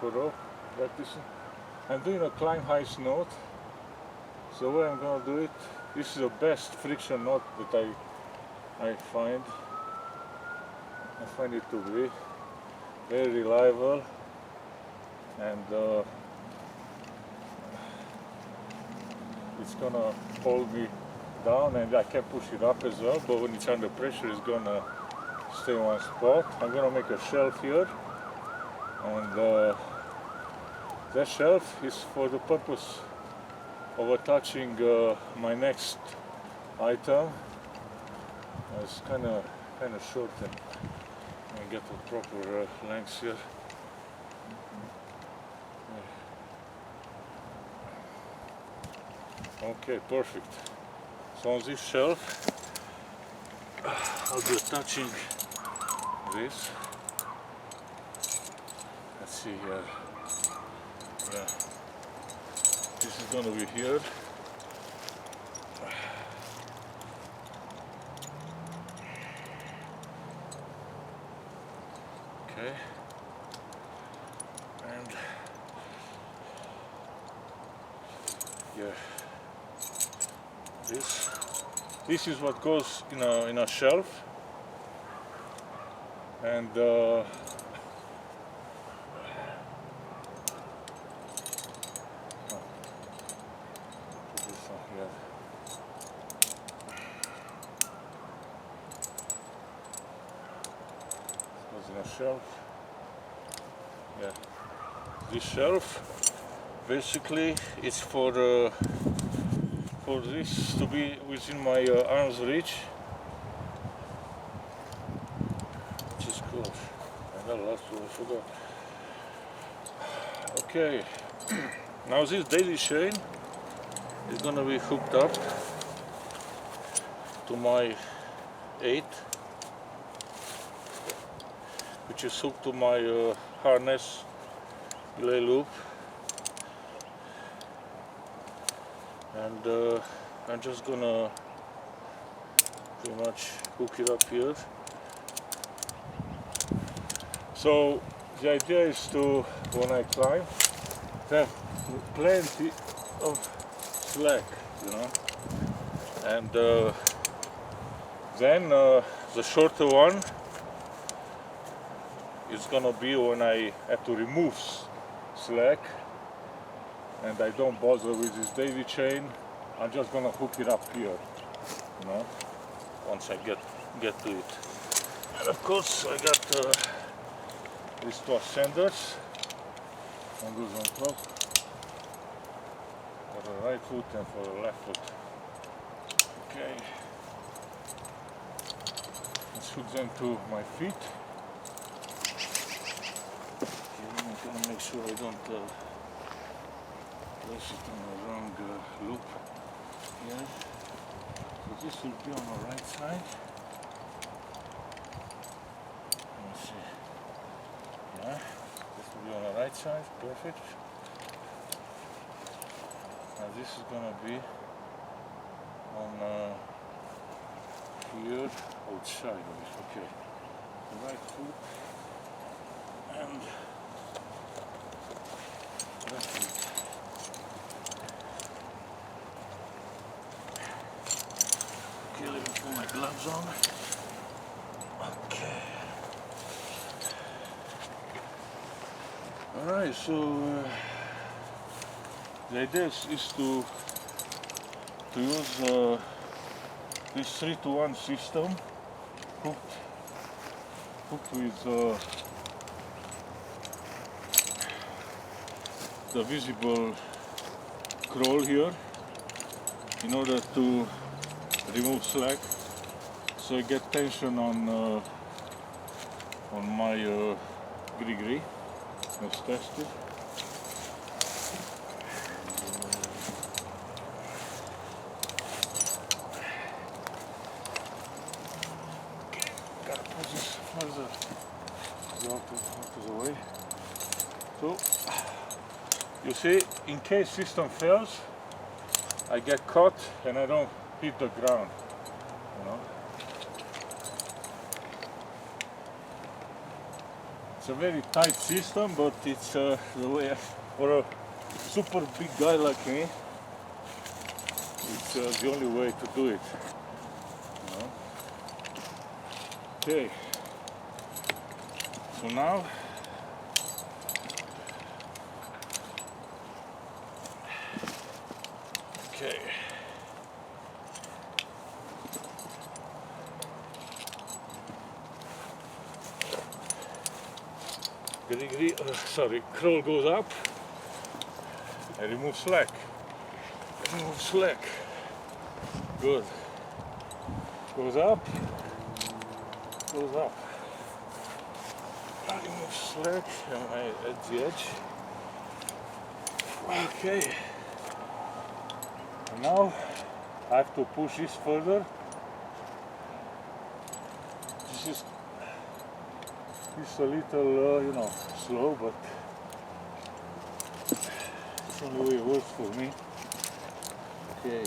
for rope practicing. I'm doing a Klemheist knot. So where I'm gonna do it, this is the best friction knot that I find. I find it to be very reliable, and it's gonna hold me down, and I can push it up as well, but when it's under pressure it's gonna stay in one spot. I'm gonna make a shelf here, and that shelf is for the purpose of attaching my next item. It's kind of short, and I get the proper length here. Okay, perfect. So on this shelf I'll be attaching this. Let's see here. Yeah, this is gonna be here. Okay, and yeah, this is what goes in a shelf, and shelf. Yeah, this shelf basically is for this to be within my arm's reach, which is cool. I got lots to forgot. Okay, now this daisy chain is gonna be hooked up to my 8, which is hooked to my harness belay loop, and I'm just gonna pretty much hook it up here. So the idea is to, when I climb, have plenty of slack, you know, and then the shorter one is gonna be when I have to remove slack, and I don't bother with this daisy chain. I'm just gonna hook it up here, you know, once I get to it. And of course I got these 2 ascenders, one goes on top for the right foot and for the left foot. Okay, let's hook them to my feet. I'm gonna make sure I don't place it on the wrong loop here. So this will be on the right side. Let me see. Yeah, this will be on the right side. Perfect. Now this is gonna be on here, outside of it. Okay, the right foot and left foot. Okay, let me put my gloves on. Okay. Alright, so the idea is to use this 3-to-1 system hooked with the visible crawl here in order to remove slack, so I get tension on my grigri. Let's test it. Okay, gotta put this further out of the way. So you see, in case system fails, I get caught and I don't hit the ground, you know. It's a very tight system, but it's the way for a super big guy like me. It's the only way to do it. You know? Okay. So now okay. Crawl goes up. I remove slack. Remove slack. Good. Goes up. Goes up. I remove slack at the edge. Okay. And now I have to push this further. This is a little, you know, slow, but it's the only way it works for me. Okay.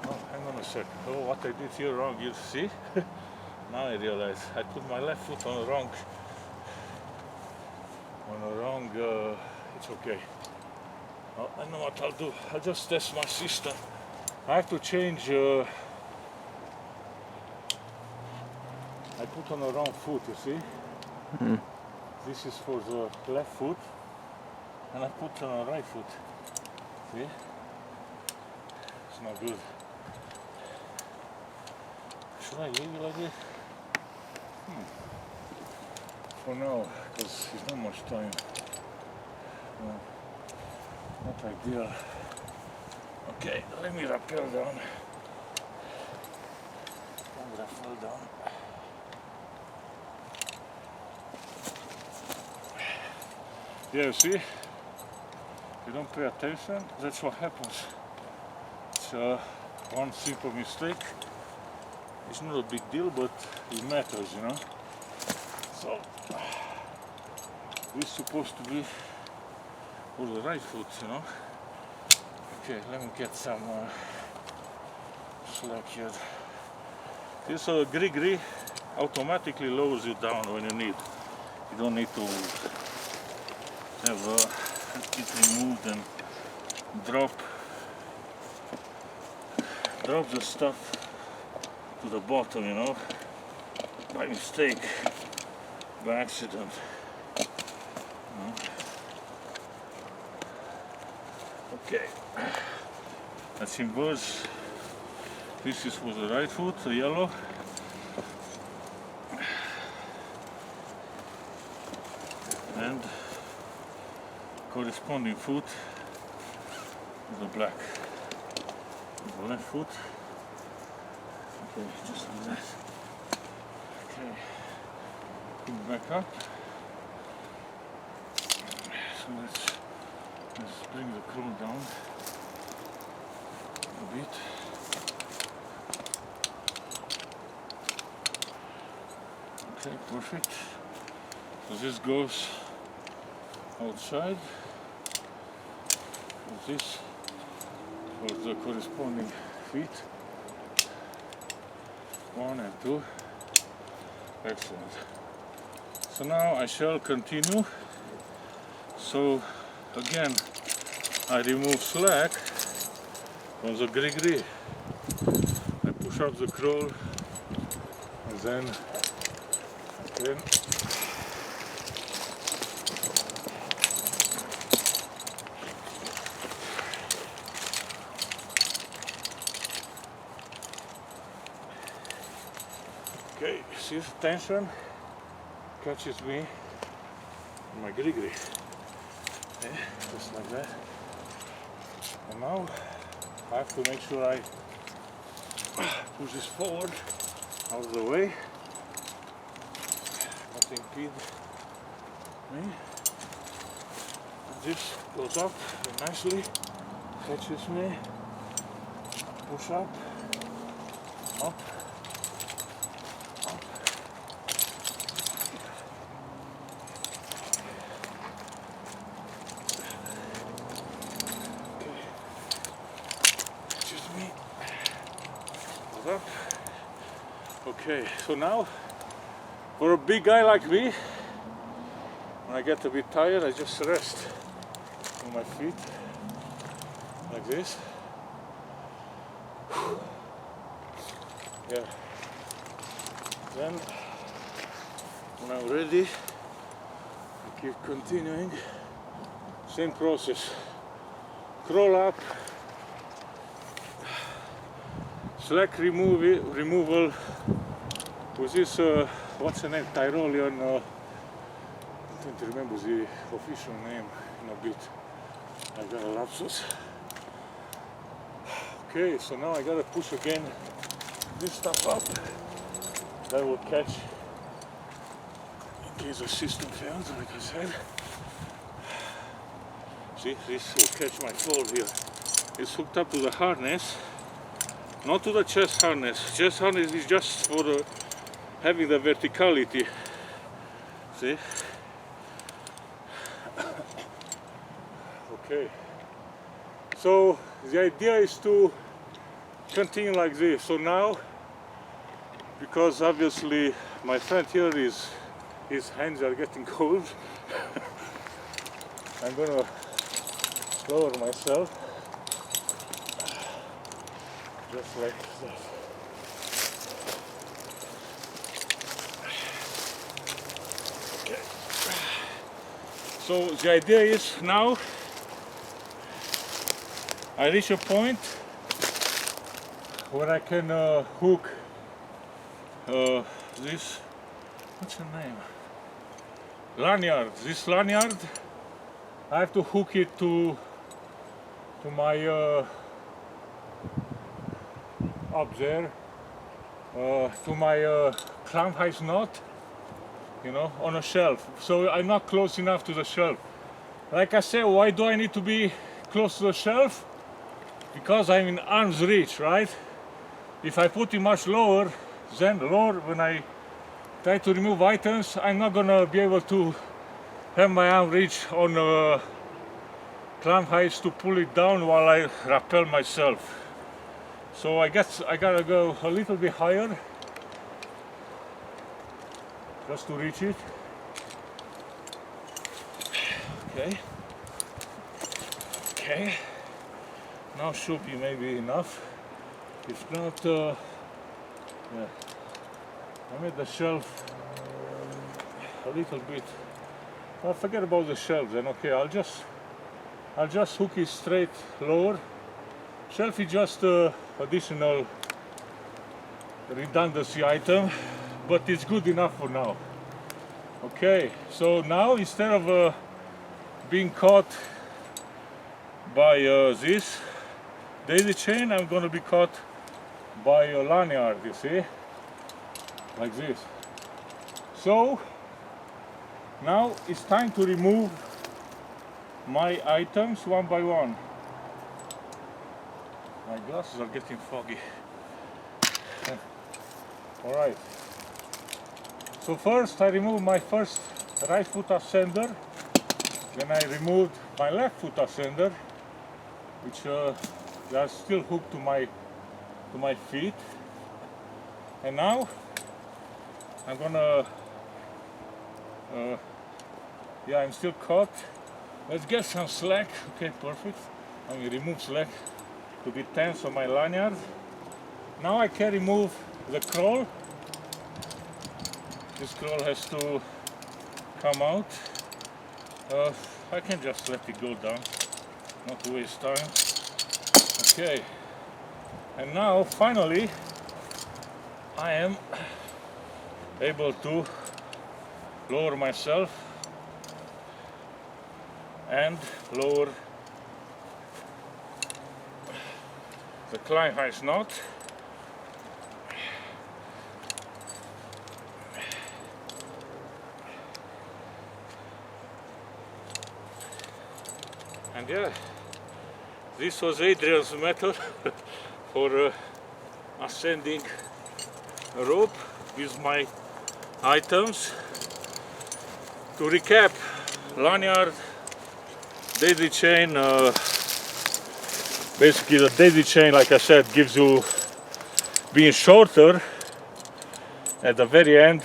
Oh, hang on a sec. Oh, what I did here wrong, you see? Now I realize I put my left foot on the wrong. It's okay. Oh, I know what I'll do. I'll just test my system. I have to change. I put on the wrong foot, you see? This is for the left foot, and I put on the right foot. See? It's not good. Should I leave it like this? For now, because there's not much time. No, not ideal. Okay, let me rappel down. And rappel down. Yeah, you see? If you don't pay attention, that's what happens. It's one simple mistake. It's not a big deal, but it matters, you know. So, this is supposed to be for the right foot, you know. Okay, let me get some slack here. This grigri automatically lowers you down when you need. You don't need to have it removed and drop the stuff to the bottom, you know, by mistake, by accident. Okay, that's inverse. This is for the right foot, the yellow. And corresponding foot is the black. The left foot. Okay, just like that. Okay, put it back up. So let's bring the crawl down a bit. Okay, perfect. So this goes outside. This for the corresponding feet. 1 and 2. Excellent. So now I shall continue. So again, I remove slack from the grigri. I push up the crawl and then again okay, see the tension catches me in my grigri. Okay, just like that. And now I have to make sure I push this forward out of the way, not impede me. And this goes up very nicely, catches me, push up, up. Up. Okay, so now For a big guy like me, when I get a bit tired, I just rest on my feet like this. Yeah. Then, when I'm ready, I keep continuing. Same process. Crawl up, slack removal with this, what's the name, Tyrolean, I don't remember the official name in a bit. I got a lapsus. Okay, so now I gotta push again this stuff up. That will catch in case the system fails, like I said. See, this will catch my fall here. It's hooked up to the harness, not to the chest harness. Chest harness is just for having the verticality. See? Okay. So the idea is to continue like this. So now, because obviously my friend here his hands are getting cold, I'm gonna lower myself just like that. Okay. So the idea is now I reach a point where I can hook this, what's the name? Lanyard. This lanyard, I have to hook it to my up there, to my Klemheist knot, you know, on a shelf. So I'm not close enough to the shelf. Like I said, why do I need to be close to the shelf? Because I'm in arm's reach, right? If I put it much lower, then when I try to remove items, I'm not gonna be able to have my arm reach on Klemheist to pull it down while I rappel myself. So I guess I gotta go a little bit higher just to reach it. Okay. Okay. Now should be maybe enough. If not, yeah. I made the shelf a little bit. Well, forget about the shelf then. Okay, I'll just hook it straight lower. Shelf is just additional redundancy item, but it's good enough for now. Okay, so now instead of being caught by this daisy chain, I'm going to be caught by a lanyard, you see, like this. So now it's time to remove my items one by one. My glasses are getting foggy. Alright. So first I remove my first right foot ascender. Then I removed my left foot ascender, which they are still hooked to my feet. And now I'm gonna yeah, I'm still caught. Let's get some slack. Okay, perfect. I'm gonna remove slack to be tense on my lanyard. Now I can remove the crawl. This crawl has to come out. I can just let it go down, not to waste time. Okay, and now finally I am able to lower myself and lower the Klemheist knot. And yeah, this was Adrian's method for ascending a rope with my items. To recap, lanyard, daisy chain, basically the daisy chain, like I said, gives you being shorter at the very end,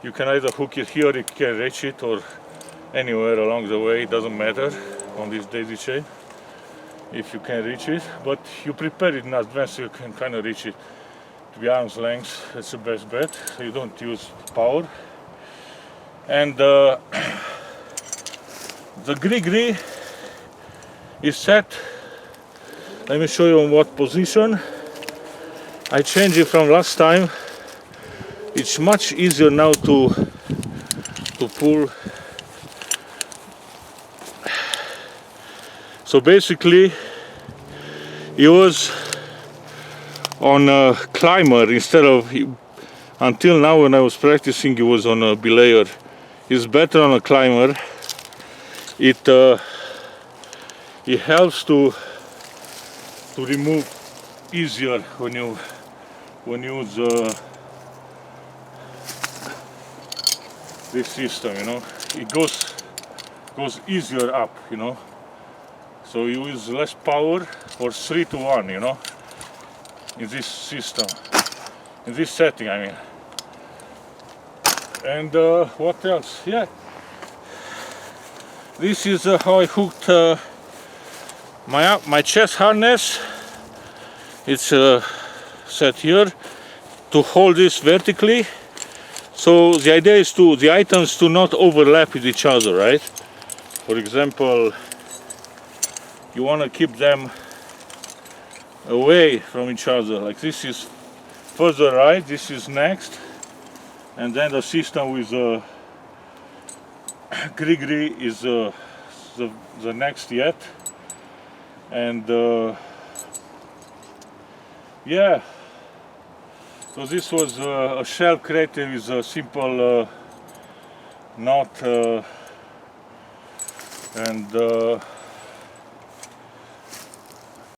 You can either hook it here, you can reach it, or anywhere along the way, it doesn't matter on this daisy chain if you can reach it, but you prepare it in advance so you can kind of reach it to be arm's length. That's the best bet, so you don't use power. And the grigri is set. Let me show you on what position. I changed it from last time. It's much easier now to pull. So basically it was on a climber instead of, until now when I was practicing, it was on a belayer. It's better on a climber. It helps to remove easier when you use this system, you know. It goes easier up, you know. So you use less power, or 3 to 1, you know, in this system, in this setting, I mean. And what else? Yeah, this is how I hooked my chest harness. It's set here to hold this vertically. So the idea is the items to not overlap with each other, right? For example, you want to keep them away from each other. Like this is further right, this is next, and then the system with the grigri is the next yet. And yeah, so this was a shell created with a simple knot and